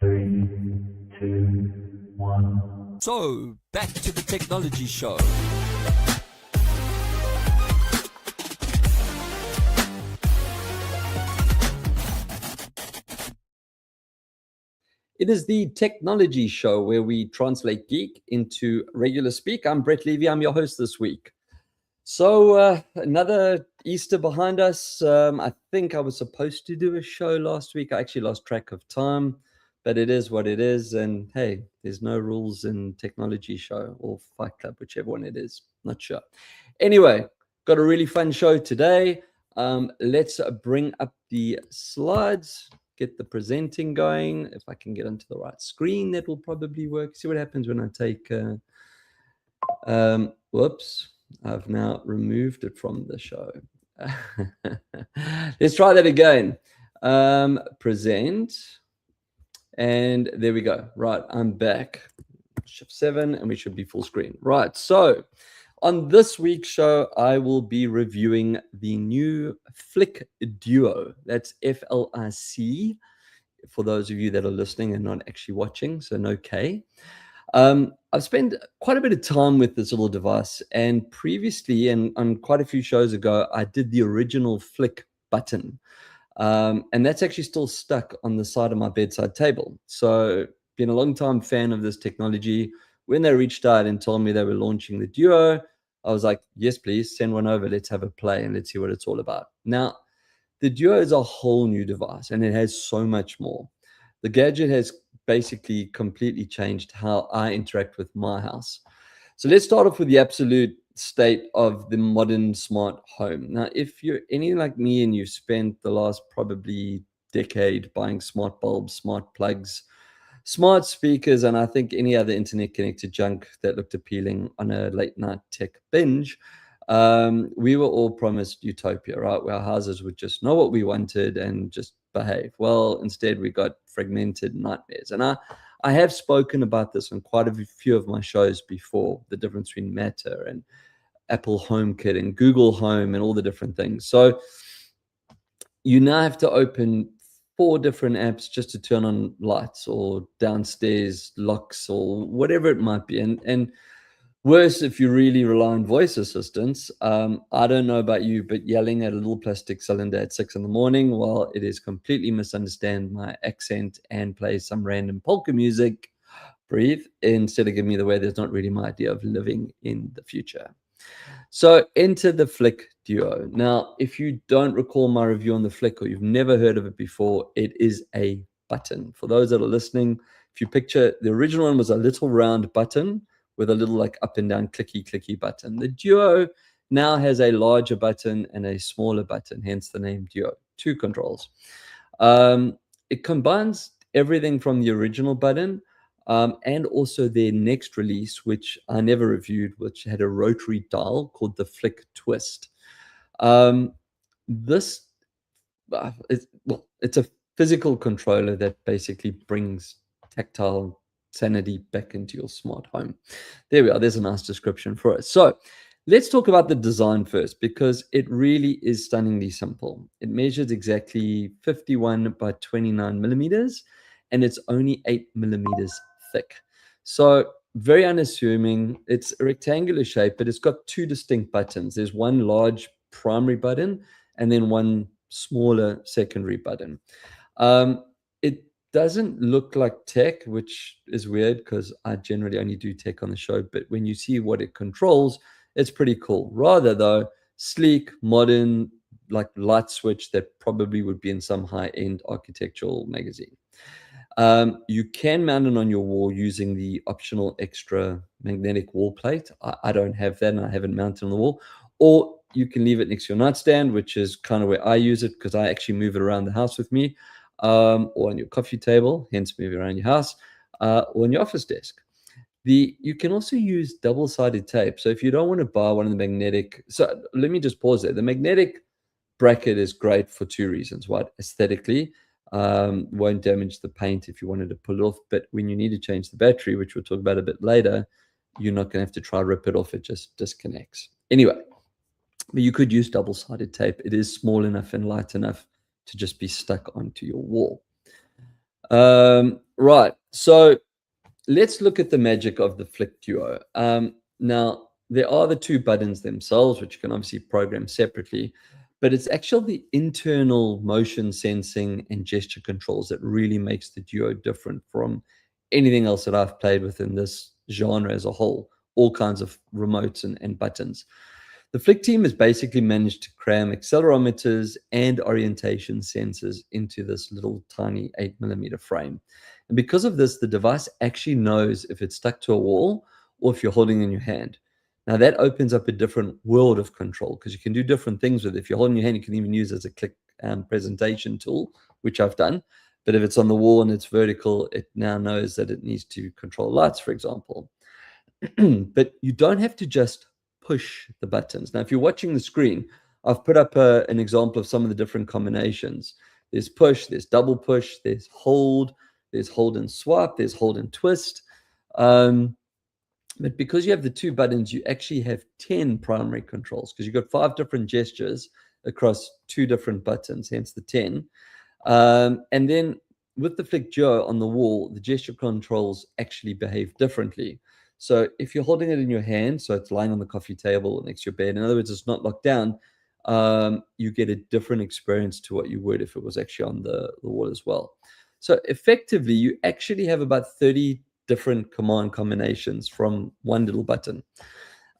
Three, two, one. So, back to the technology show. It is the technology show where we translate geek into regular speak. I'm Brett Levy. I'm your host this week. So another Easter behind us. I think I was supposed to do a show last week. I actually lost track of time, but it is what it is. And hey, there's no rules in technology show or Fight Club, whichever one it is. Not sure. Anyway, got a really fun show today. Let's bring up the slides, get the presenting going. If I can get onto the right screen, that will probably work. See what happens when I take, whoops. I've now removed it from the show. Let's try that again. Present. And there we go. Right, I'm back. Shift 7, and we should be full screen. Right, so on this week's show, I will be reviewing the new Flic Duo. That's F-L-I-C, for those of you that are listening and not actually watching, so no K. I've spent quite a bit of time with this little device, and previously, and on quite a few shows ago, I did the original Flic button, and that's actually still stuck on the side of my bedside table. So, been a long time fan of this technology. When they reached out and told me they were launching the Duo, I was like, yes, please send one over. Let's have a play and let's see what it's all about. Now, the Duo is a whole new device, and it has so much more. The gadget has basically completely changed how I interact with my house. So let's start off with the absolute state of the modern smart home. Now, if you're any like me and you've spent the last probably decade buying smart bulbs, smart plugs, smart speakers, and I think any other internet connected junk that looked appealing on a late night tech binge, we were all promised utopia, right? Where our houses would just know what we wanted and just behave. Well, instead we got fragmented nightmares. And I have spoken about this on quite a few of my shows before, the difference between Matter and Apple HomeKit and Google Home and all the different things. So you now have to open 4 different apps just to turn on lights or downstairs locks or whatever it might be. And worse, if you really rely on voice assistants. I don't know about you, but yelling at a little plastic cylinder at 6 in the morning, while it is completely misunderstand my accent and play some random polka music, breathe, instead of giving me the way, that's not really my idea of living in the future. So enter the Flic Duo. Now, if you don't recall my review on the Flic, or you've never heard of it before, it is a button. For those that are listening, if you picture, the original one was a little round button with a little like up and down clicky button. The Duo now has a larger button and a smaller button, hence the name Duo. 2 controls. It combines everything from the original button and also their next release, which I never reviewed, which had a rotary dial called the Flic Twist. This it's a physical controller that basically brings tactile sanity back into your smart home. There we are. There's a nice description for it. So let's talk about the design first, because it really is stunningly simple. It measures exactly 51 by 29 millimeters, and it's only 8 millimeters thick. So very unassuming. It's a rectangular shape, but it's got 2 distinct buttons. There's one large primary button and then one smaller secondary button. It doesn't look like tech, which is weird because I generally only do tech on the show, but when you see what it controls, it's pretty cool. Rather though, sleek, modern, like light switch that probably would be in some high-end architectural magazine. You can mount it on your wall using the optional extra magnetic wall plate. I don't have that, and I haven't mounted on the wall. Or you can leave it next to your nightstand, which is kind of where I use it because I actually move it around the house with me, or on your coffee table, hence moving around your house, or on your office desk. You can also use double-sided tape. So if you don't want to buy one of the magnetic, so let me just pause there. The magnetic bracket is great for 2 reasons. One, aesthetically, won't damage the paint if you wanted to pull it off. But when you need to change the battery, which we'll talk about a bit later, you're not going to have to try to rip it off. It just disconnects. Anyway, but you could use double-sided tape. It is small enough and light enough to just be stuck onto your wall. Right. So let's look at the magic of the Flic Duo. Now, there are the two buttons themselves, which you can obviously program separately, but it's actually the internal motion sensing and gesture controls that really makes the Duo different from anything else that I've played with in this genre as a whole, all kinds of remotes and buttons. The Flic team has basically managed to cram accelerometers and orientation sensors into this little tiny 8mm frame. And because of this, the device actually knows if it's stuck to a wall or if you're holding it in your hand. Now, that opens up a different world of control because you can do different things with it. If you're holding your hand, you can even use it as a click presentation tool, which I've done. But if it's on the wall and it's vertical, it now knows that it needs to control lights, for example. But you don't have to just push the buttons. Now, if you're watching the screen, I've put up an example of some of the different combinations. There's push, there's double push, there's hold and swap, there's hold and twist. But because you have the two buttons, you actually have 10 primary controls because you've got 5 different gestures across 2 different buttons, hence the 10. And then with the Flic Duo on the wall, the gesture controls actually behave differently. So if you're holding it in your hand, so it's lying on the coffee table next to your bed, in other words, it's not locked down, you get a different experience to what you would if it was actually on the wall as well. So effectively, you actually have about 30 different command combinations from one little button.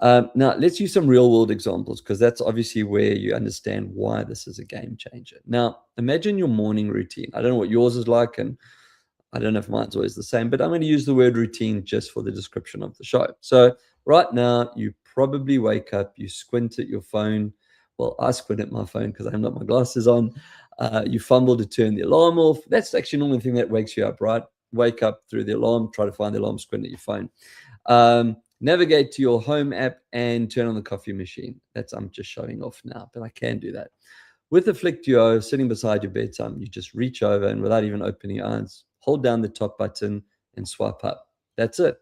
Now, let's use some real world examples because that's obviously where you understand why this is a game changer. Now, imagine your morning routine. I don't know what yours is like, and I don't know if mine's always the same, but I'm going to use the word routine just for the description of the show. So right now, you probably wake up, you squint at your phone. Well, I squint at my phone because I haven't got my glasses on. You fumble to turn the alarm off. That's actually normally the thing that wakes you up, right? Wake up through the alarm, try to find the alarm, squint at your phone. Navigate to your home app and turn on the coffee machine. I'm just showing off now, but I can do that. With the Flic Duo sitting beside your bedtime, you just reach over and without even opening your eyes, hold down the top button and swipe up. That's it.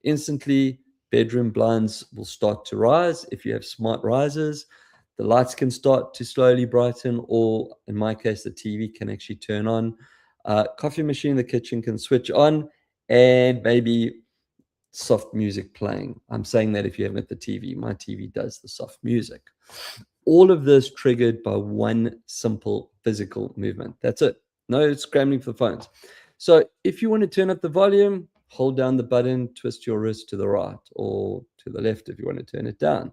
Instantly, bedroom blinds will start to rise. If you have smart risers, the lights can start to slowly brighten, or in my case, the TV can actually turn on. Coffee machine in the kitchen can switch on, and maybe soft music playing. I'm saying that if you haven't got the TV, my TV does the soft music. All of this triggered by one simple physical movement. That's it. No scrambling for the phones. So if you want to turn up the volume, hold down the button, twist your wrist to the right or to the left if you want to turn it down.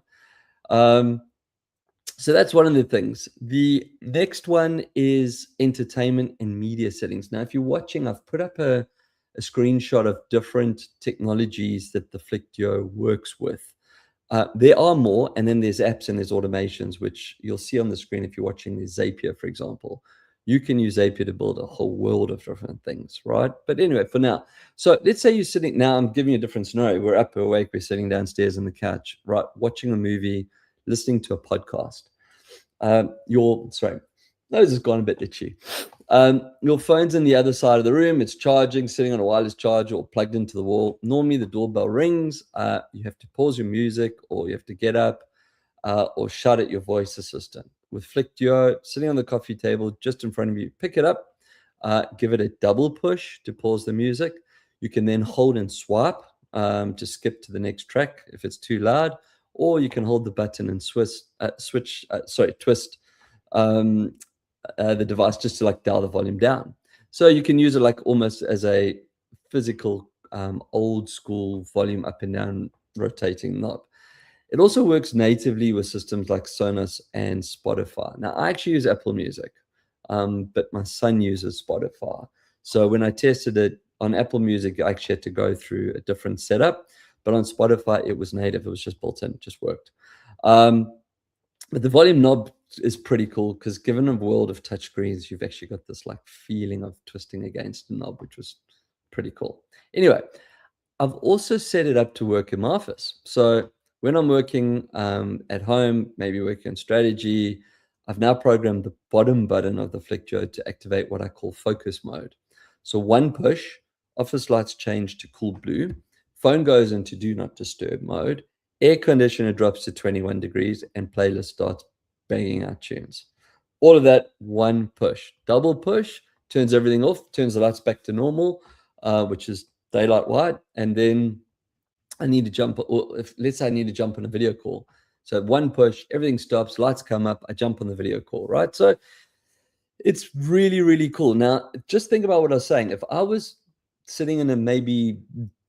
So that's one of the things. The next one is entertainment and media settings. Now, if you're watching, I've put up a screenshot of different technologies that the Flic Duo works with. There are more, and then there's apps and there's automations, which you'll see on the screen if you're watching the Zapier, for example. You can use Zapier to build a whole world of different things, right? But anyway, for now, so let's say you're sitting, now I'm giving you a different scenario. We're up, we're awake, we're sitting downstairs on the couch, right? Watching a movie, listening to a podcast. Nose has gone a bit itchy. Your phone's in the other side of the room. It's charging, sitting on a wireless charger or plugged into the wall. Normally, the doorbell rings. You have to pause your music, or you have to get up or shout at your voice assistant. With Flic Duo, sitting on the coffee table just in front of you, pick it up, give it a double push to pause the music. You can then hold and swipe to skip to the next track if it's too loud, or you can hold the button and twist the device just to like dial the volume down. So you can use it like almost as a physical old school volume up and down rotating knob. It also works natively with systems like Sonos and Spotify. Now, I actually use Apple Music, but my son uses Spotify. So when I tested it on Apple Music, I actually had to go through a different setup. But on Spotify, it was native. It was just built in. It just worked. But the volume knob is pretty cool because given a world of touchscreens, you've actually got this like feeling of twisting against the knob, which was pretty cool. Anyway, I've also set it up to work in my office. So when I'm working at home, maybe working on strategy, I've now programmed the bottom button of the Flic Duo to activate what I call focus mode. So one push, office lights change to cool blue, phone goes into do not disturb mode, air conditioner drops to 21 degrees, and playlist starts banging out tunes. All of that one push. Double push turns everything off, turns the lights back to normal. which is daylight white, and then I need to jump, or if let's say I need to jump on a video call. So one push, everything stops, lights come up, I jump on the video call, right? So it's really, really cool. Now, just think about what I was saying. If I was sitting in a maybe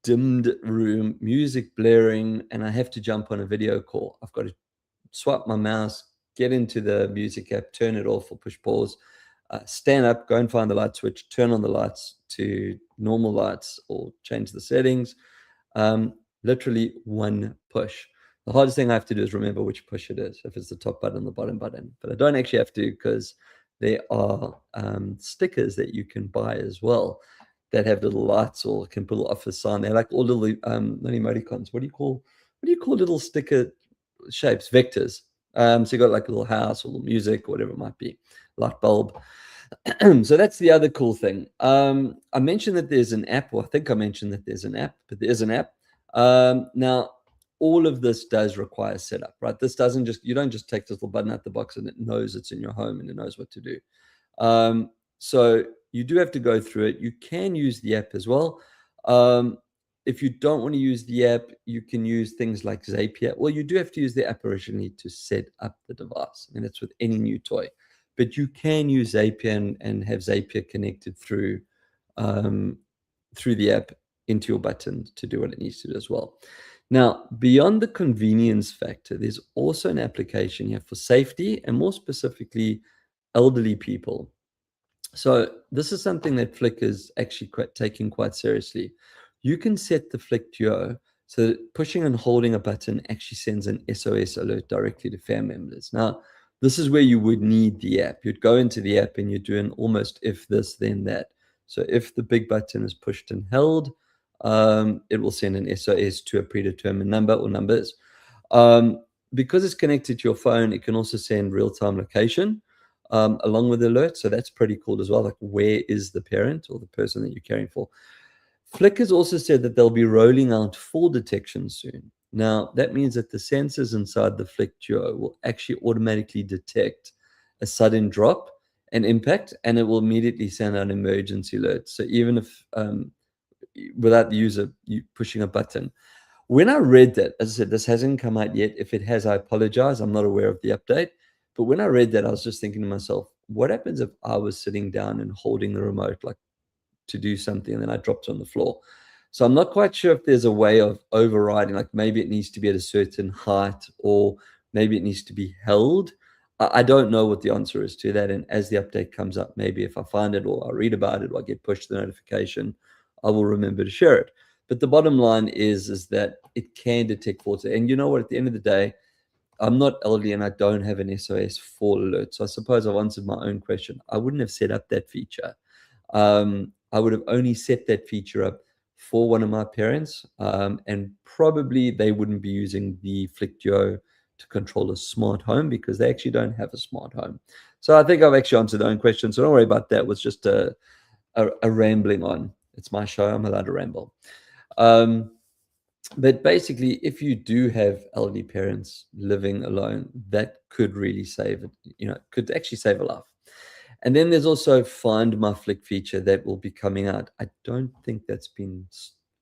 dimmed room, music blaring, and I have to jump on a video call, I've got to swipe my mouse, get into the music app, turn it off or push pause, stand up, go and find the light switch, turn on the lights to normal lights or change the settings. Literally one push. The hardest thing I have to do is remember which push it is, if it's the top button, the bottom button. But I don't actually have to, because there are stickers that you can buy as well that have little lights or can put off a sign. They're like all little not emoticons. What do you call little sticker shapes? Vectors. So you got like a little house or little music or whatever it might be, light bulb. So that's the other cool thing. I mentioned that there's an app, or I think I mentioned that there's an app, but there is an app. Now, all of this does require setup, right? This doesn't just, you don't just take this little button out the box and it knows it's in your home and it knows what to do. So you do have to go through it. You can use the app as well. If you don't want to use the app, you can use things like Zapier. Well, you do have to use the app originally to set up the device. I mean, that's with any new toy. But you can use Zapier and have Zapier connected through the app into your button to do what it needs to do as well. Now, beyond the convenience factor, there's also an application here for safety and more specifically, elderly people. So this is something that Flic is actually taking quite seriously. You can set the Flic Duo so that pushing and holding a button actually sends an SOS alert directly to family members. Now, this is where you would need the app. You'd go into the app and you're doing almost if this, then that. So if the big button is pushed and held, it will send an SOS to a predetermined number or numbers. Because it's connected to your phone, it can also send real-time location along with the alert. So that's pretty cool as well. Like, where is the parent or the person that you're caring for? Flic has also said that they'll be rolling out fall detection soon. Now, that means that the sensors inside the Flic Duo will actually automatically detect a sudden drop and impact, and it will immediately send out an emergency alert. So even if without the user pushing a button. When I read that, as I said, this hasn't come out yet. If it has, I apologize. I'm not aware of the update. But when I read that, I was just thinking to myself, what happens if I was sitting down and holding the remote, like to do something, and then I dropped on the floor? So I'm not quite sure if there's a way of overriding, like maybe it needs to be at a certain height, or maybe it needs to be held. I don't know what the answer is to that. And as the update comes up, maybe if I find it or I read about it or I get pushed the notification, I will remember to share it. But the bottom line is that it can detect faults. And you know what? At the end of the day, I'm not elderly and I don't have an SOS fall alert. So I suppose I've answered my own question. I wouldn't have set up that feature. I would have only set that feature up for one of my parents, and probably they wouldn't be using the Flic Duo to control a smart home because they actually don't have a smart home. So I think I've actually answered their own question. So don't worry about that. It was just a rambling on. It's my show. I'm allowed to ramble. But basically, if you do have elderly parents living alone, that could really save it, could actually save a life. And then there's also Find My Flic feature that will be coming out. I don't think that's been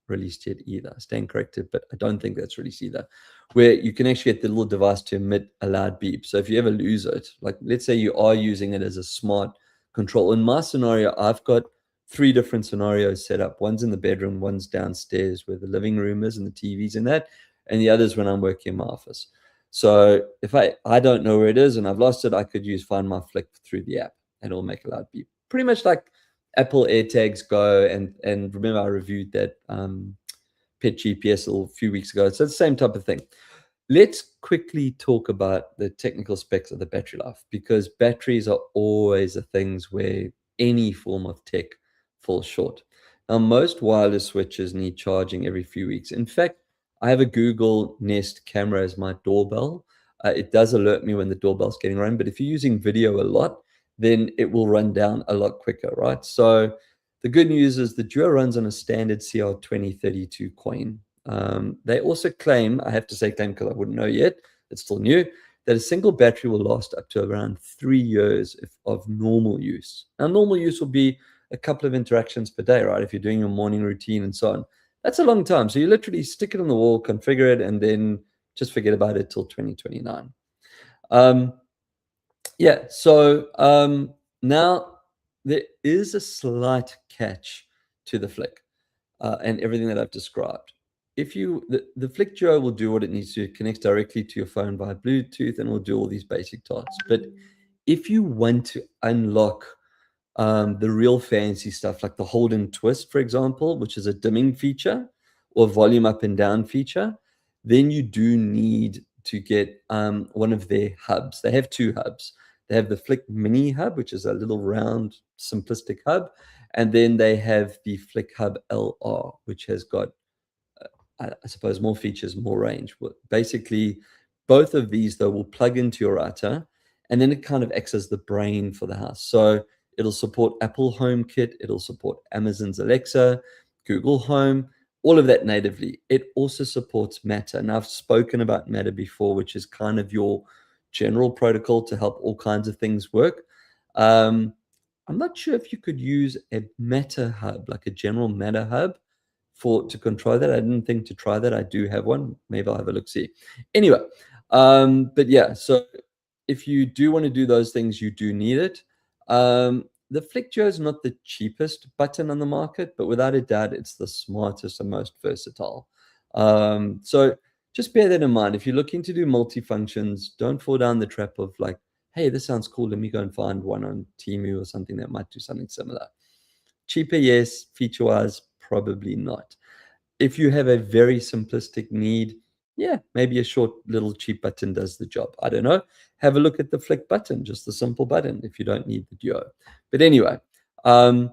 released yet either. I stand corrected, but I don't think that's released either, where you can actually get the little device to emit a loud beep. So if you ever lose it, like let's say you are using it as a smart control. In my scenario, I've got 3 different scenarios set up. One's in the bedroom, one's downstairs where the living room is and the TV's in that, and the other's when I'm working in my office. So if I don't know where it is and I've lost it, I could use Find My Flic through the app and it'll make a loud beep. Pretty much like Apple AirTags Go, and remember I reviewed that Pet GPS a few weeks ago. So it's the same type of thing. Let's quickly talk about the technical specs of the battery life, because batteries are always the things where any form of tech falls short. Now, most wireless switches need charging every few weeks. In fact, I have a Google Nest camera as my doorbell. It does alert me when the doorbell's getting run, but if you're using video a lot, then it will run down a lot quicker, right? So the good news is the Duo runs on a standard CR2032 coin. They also claim, I have to say claim because I wouldn't know yet, it's still new, that a single battery will last up to around 3 years of normal use. Now, normal use will be a couple of interactions per day, right? If you're doing your morning routine and so on, that's a long time. So you literally stick it on the wall, configure it, and then just forget about it till 2029. Yeah, so now there is a slight catch to the Flic and everything that I've described. If you the Flic Duo will do what it needs to. It connects directly to your phone via Bluetooth and will do all these basic tasks. But if you want to unlock the real fancy stuff, like the hold and twist, for example, which is a dimming feature or volume up and down feature, then you do need to get one of their hubs. They have two hubs. They have the Flic Mini hub, which is a little round, simplistic hub. And then they have the Flic Hub LR, which has got, I suppose, more features, more range. Basically, both of these, though, will plug into your router, and then it kind of acts as the brain for the house. So it'll support Apple HomeKit. It'll support Amazon's Alexa, Google Home, all of that natively. It also supports Matter. Now, I've spoken about Matter before, which is kind of your general protocol to help all kinds of things work. I'm not sure if you could use a Matter hub, like a general Matter hub, to control that. I didn't think to try that. I do have one. Maybe I'll have a look, see. Anyway, but yeah, so if you do want to do those things, you do need it. The Flic Duo is not the cheapest button on the market, but without a doubt, it's the smartest and most versatile. So just bear that in mind. If you're looking to do multi-functions, don't fall down the trap of like, hey, this sounds cool. Let me go and find one on Temu or something that might do something similar. Cheaper, yes. Feature-wise, probably not. If you have a very simplistic need, yeah, maybe a short little cheap button does the job. I don't know. Have a look at the Flic button, just the simple button if you don't need the Duo. But anyway, the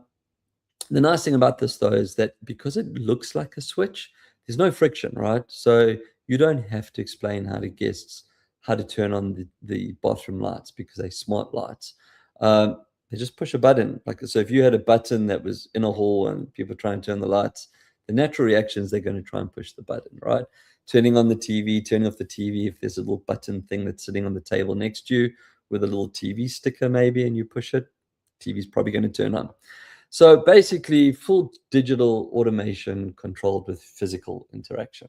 nice thing about this, though, is that because it looks like a switch, there's no friction, right? So you don't have to explain how to guests how to turn on the bathroom lights because they're smart lights. They just push a button. So if you had a button that was in a hall and people try and turn the lights, the natural reaction is they're going to try and push the button, right? Turning on the TV, turning off the TV, if there's a little button thing that's sitting on the table next to you with a little TV sticker maybe, and you push it, TV's probably going to turn on. So basically, full digital automation controlled with physical interaction.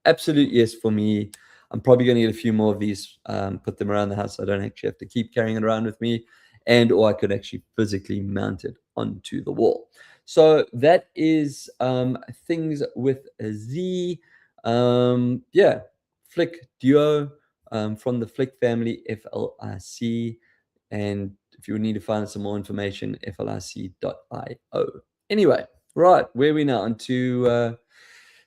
Absolute yes for me. I'm probably going to get a few more of these, put them around the house. So I don't actually have to keep carrying it around with me, or I could actually physically mount it onto the wall. So that is things with a Z. Yeah, Flic Duo from the Flic family, FLIC. And if you need to find some more information, flic.io. Anyway, right, where are we now? Onto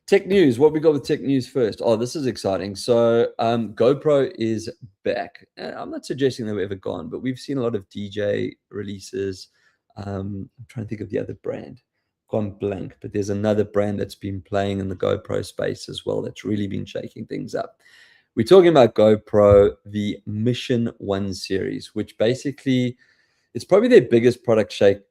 tech news. What we got with tech news first? Oh, this is exciting. So GoPro is back. I'm not suggesting they were ever gone, but we've seen a lot of DJ releases. I'm trying to think of the other brand. Gone blank, but there's another brand that's been playing in the GoPro space as well that's really been shaking things up. We're talking about GoPro, the Mission 1 series, which basically it's probably their biggest product shake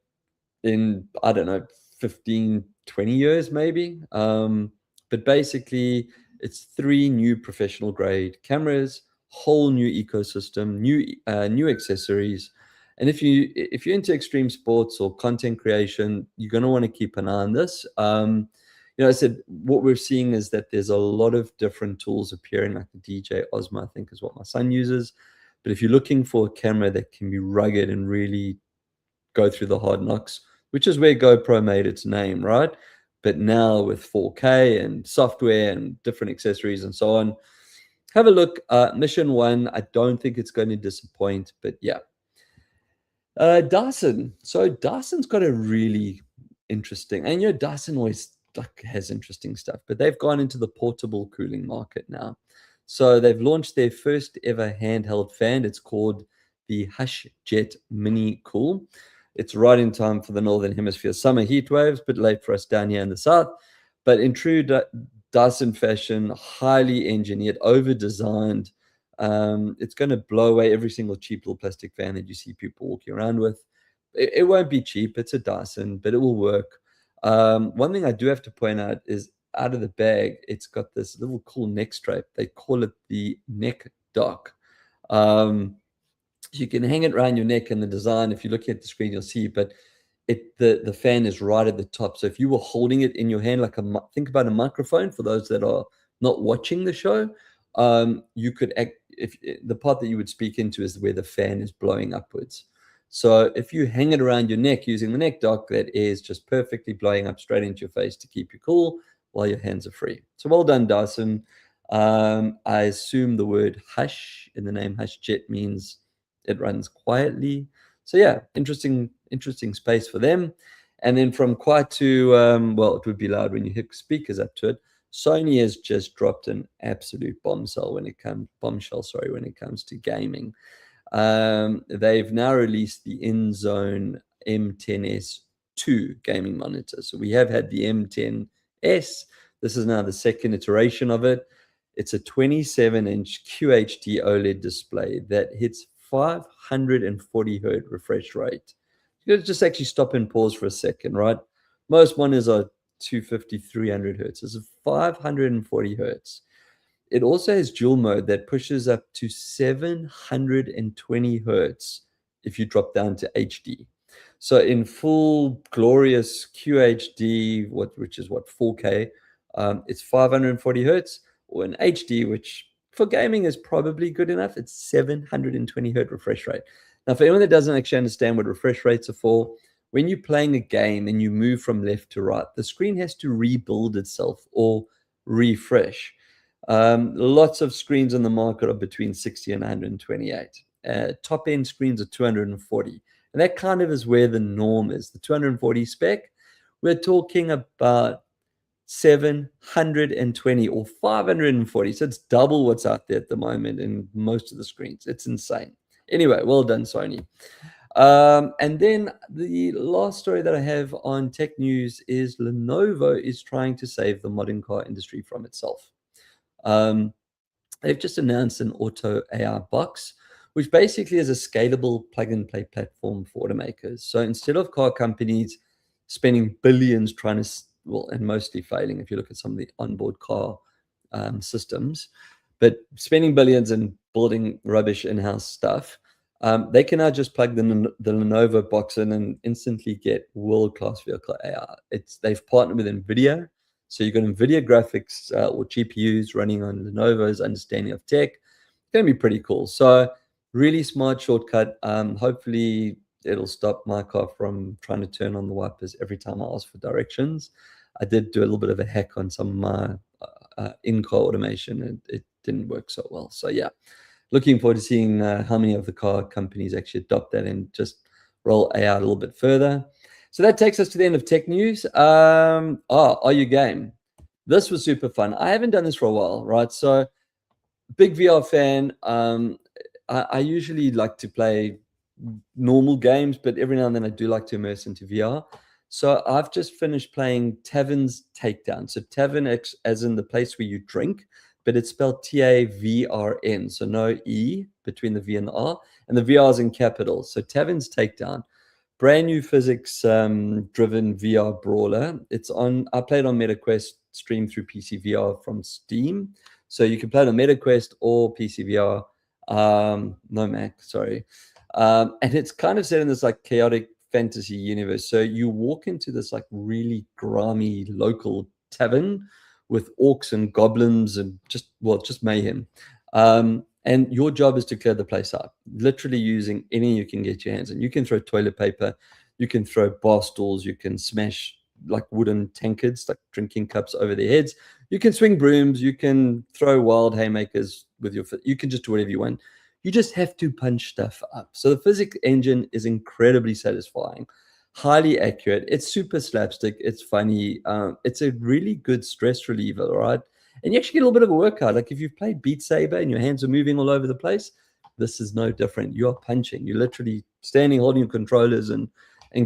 in, I don't know, 15, 20 years maybe. But basically, it's 3 new professional grade cameras, whole new ecosystem, new accessories. And if you're into extreme sports or content creation, you're going to want to keep an eye on this. I said what we're seeing is that there's a lot of different tools appearing, like the DJ Osmo, I think is what my son uses. But if you're looking for a camera that can be rugged and really go through the hard knocks, which is where GoPro made its name, right? But now with 4K and software and different accessories and so on, have a look. Mission 1, I don't think it's going to disappoint, but yeah. Dyson. So Dyson's got a really interesting, and Dyson always has interesting stuff, but they've gone into the portable cooling market now. So they've launched their first ever handheld fan. It's called the Hush Jet Mini Cool. It's right in time for the Northern Hemisphere summer heat waves, but late for us down here in the South. But in true Dyson fashion, highly engineered, over-designed. It's going to blow away every single cheap little plastic fan that you see people walking around with. It won't be cheap. It's a Dyson, but it will work. One thing I do have to point out is out of the bag, it's got this little cool neck strap. They call it the neck dock. You can hang it around your neck, and the design, if you look at the screen, you'll see, but the fan is right at the top. So if you were holding it in your hand, like think about a microphone for those that are not watching the show, you could if the part that you would speak into is where the fan is blowing upwards. So if you hang it around your neck using the neck dock, that is just perfectly blowing up straight into your face to keep you cool while your hands are free. So well done, Dyson. I assume the word hush in the name Hush Jet means it runs quietly. So yeah, interesting space for them. And then from quiet to, well, it would be loud when you hook speakers up to it. Sony has just dropped an absolute bombshell when it comes to gaming. They've now released the InZone M10S2 gaming monitor. So we have had the M10S. This is now the second iteration of it. It's a 27-inch QHD OLED display that hits 540 hertz refresh rate. You got to just actually stop and pause for a second, right? Most monitors are 250, 300 hertz. This is 540 hertz. It also has dual mode that pushes up to 720 hertz if you drop down to HD. So in full glorious QHD, which is 4K, it's 540 hertz, or in HD, which for gaming is probably good enough, it's 720 hertz refresh rate. Now, for anyone that doesn't actually understand what refresh rates are for, when you're playing a game and you move from left to right, the screen has to rebuild itself or refresh. Lots of screens on the market are between 60 and 128. Top end screens are 240. And that kind of is where the norm is. The 240 spec, we're talking about 720 or 540. So it's double what's out there at the moment in most of the screens. It's insane. Anyway, well done, Sony. And then the last story that I have on tech news is Lenovo is trying to save the modern car industry from itself. They've just announced an auto AI box, which basically is a scalable plug-and-play platform for automakers. So instead of car companies spending billions trying to, well, and mostly failing if you look at some of the onboard car systems, but spending billions and building rubbish in-house stuff, they can now just plug the Lenovo box in and instantly get world-class vehicle AI. They've partnered with NVIDIA. So you've got NVIDIA graphics or GPUs running on Lenovo's understanding of tech. It's going to be pretty cool. So really smart shortcut. Hopefully it'll stop my car from trying to turn on the wipers every time I ask for directions. I did do a little bit of a hack on some of my in-car automation, and it didn't work so well. So yeah, looking forward to seeing how many of the car companies actually adopt that and just roll AI a little bit further. So that takes us to the end of tech news. Are you game? This was super fun. I haven't done this for a while, right? So big VR fan. I usually like to play normal games, but every now and then I do like to immerse into VR. So I've just finished playing Tavrn's Takedown. So Tavrn, as in the place where you drink, but it's spelled Tavrn. So no E between the V and the R, and the VR is in capitals. So Tavrn's Takedown. Brand new physics driven VR brawler. I played on MetaQuest, streamed through PC VR from Steam. So you can play it on MetaQuest or PC VR. No Mac, sorry. And it's kind of set in this like chaotic fantasy universe. So you walk into this like really grimy local tavern with orcs and goblins and just mayhem. And your job is to clear the place out, literally using any you can get your hands on. You can throw toilet paper, you can throw bar stools, you can smash like wooden tankards, like drinking cups over their heads. You can swing brooms, you can throw wild haymakers with your foot. You can just do whatever you want. You just have to punch stuff up. So the physics engine is incredibly satisfying, highly accurate. It's super slapstick. It's funny. It's a really good stress reliever, right? And you actually get a little bit of a workout. Like if you've played Beat Saber and your hands are moving all over the place, this is no different. You're punching. You're literally standing, holding your controllers and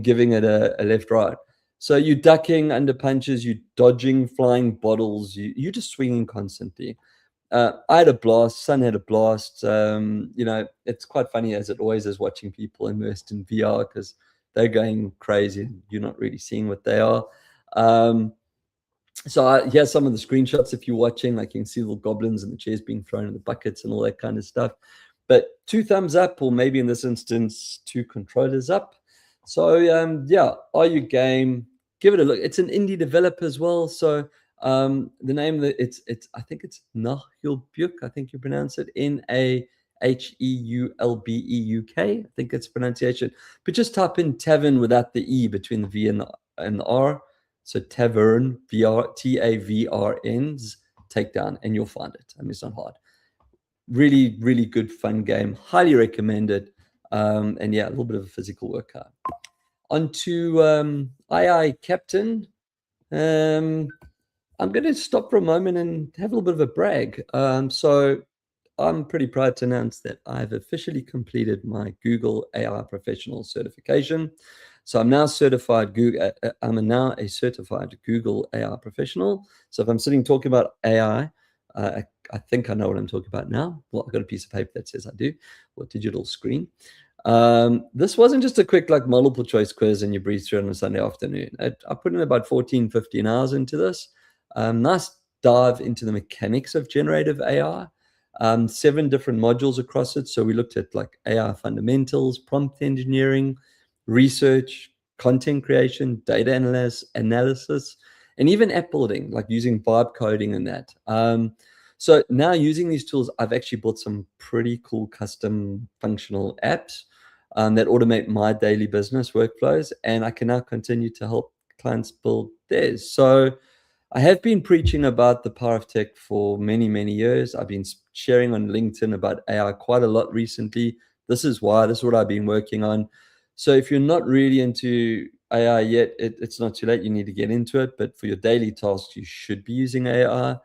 giving it a left, right. So you're ducking under punches, you're dodging flying bottles, you're just swinging constantly. I had a blast. Son had a blast. It's quite funny, as it always is, watching people immersed in VR because they're going crazy and you're not really seeing what they are. So here's some of the screenshots if you're watching. Like you can see little goblins and the chairs being thrown in the buckets and all that kind of stuff. But 2 thumbs up, or maybe in this instance, 2 controllers up. So yeah, are you game? Give it a look. It's an indie developer as well. So the name that it's I think it's Naheulbeuk. I think you pronounce it Naheulbeuk. I think it's pronunciation. But just type in Tavrn without the E between the V and the R. So Tavrn, Tavrn's Takedown, and you'll find it. I mean, it's not hard. Really, really good fun game. Highly recommend it. And yeah, a little bit of a physical workout. Onto AI Captain. I'm going to stop for a moment and have a little bit of a brag. So I'm pretty proud to announce that I've officially completed my Google AI Professional certification. So I'm now certified Google. I'm now a certified Google AI professional. So if I'm sitting talking about AI, I think I know what I'm talking about now. Well, I've got a piece of paper that says I do, or digital screen. This wasn't just a quick like multiple choice quiz and you breeze through it on a Sunday afternoon. I put in about 14, 15 hours into this. Nice dive into the mechanics of generative AI. 7 different modules across it. So we looked at like AI fundamentals, prompt engineering, research, content creation, data analysis, and even app building, like using vibe coding and that. So now using these tools, I've actually built some pretty cool custom functional apps that automate my daily business workflows, and I can now continue to help clients build theirs. So I have been preaching about the power of tech for many, many years. I've been sharing on LinkedIn about AI quite a lot recently. This is why, this is what I've been working on. So if you're not really into AI yet, it's not too late. You need to get into it. But for your daily tasks, you should be using AI.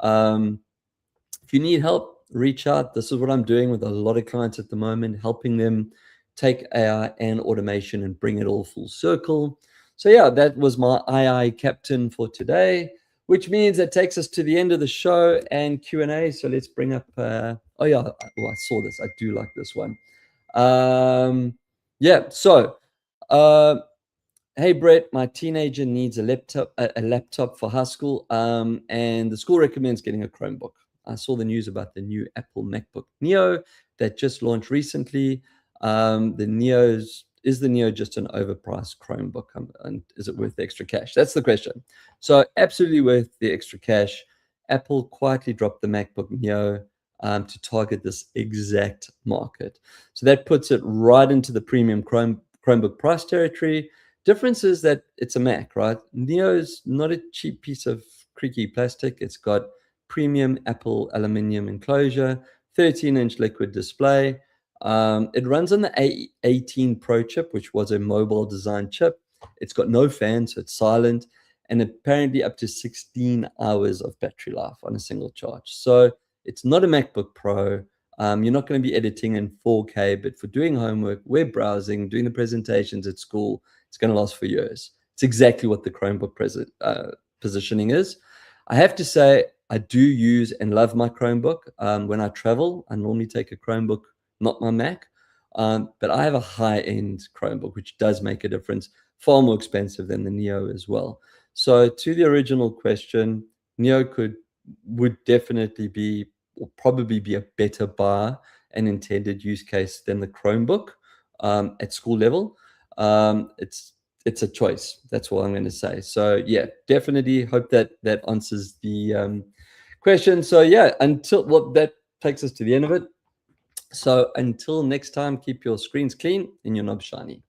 If you need help, reach out. This is what I'm doing with a lot of clients at the moment, helping them take AI and automation and bring it all full circle. So yeah, that was my AI Captain for today, which means that takes us to the end of the show and Q&A. So let's bring up, oh yeah, I saw this. I do like this one. Yeah, so, hey Brett, my teenager needs a laptop for high school, and the school recommends getting a Chromebook. I saw the news about the new Apple MacBook Neo that just launched recently. Is the Neo just an overpriced Chromebook? And is it worth the extra cash? That's the question. So absolutely worth the extra cash. Apple quietly dropped the MacBook Neo to target this exact market. So that puts it right into the premium Chromebook price territory. Difference is that it's a Mac, right? Neo is not a cheap piece of creaky plastic. It's got premium Apple aluminium enclosure, 13-inch liquid display. It runs on the A18 Pro chip, which was a mobile design chip. It's got no fan, so it's silent, and apparently up to 16 hours of battery life on a single charge. So it's not a MacBook Pro. You're not going to be editing in 4K, but for doing homework, web browsing, doing the presentations at school, it's going to last for years. It's exactly what the Chromebook positioning is. I have to say, I do use and love my Chromebook. When I travel, I normally take a Chromebook, not my Mac. But I have a high-end Chromebook, which does make a difference, far more expensive than the Neo as well. So to the original question, Neo would definitely be, or probably be, a better buy and intended use case than the Chromebook at school level. It's a choice. That's all I'm going to say. So yeah, definitely hope that answers the question. So yeah, that takes us to the end of it. So until next time, keep your screens clean and your knobs shiny.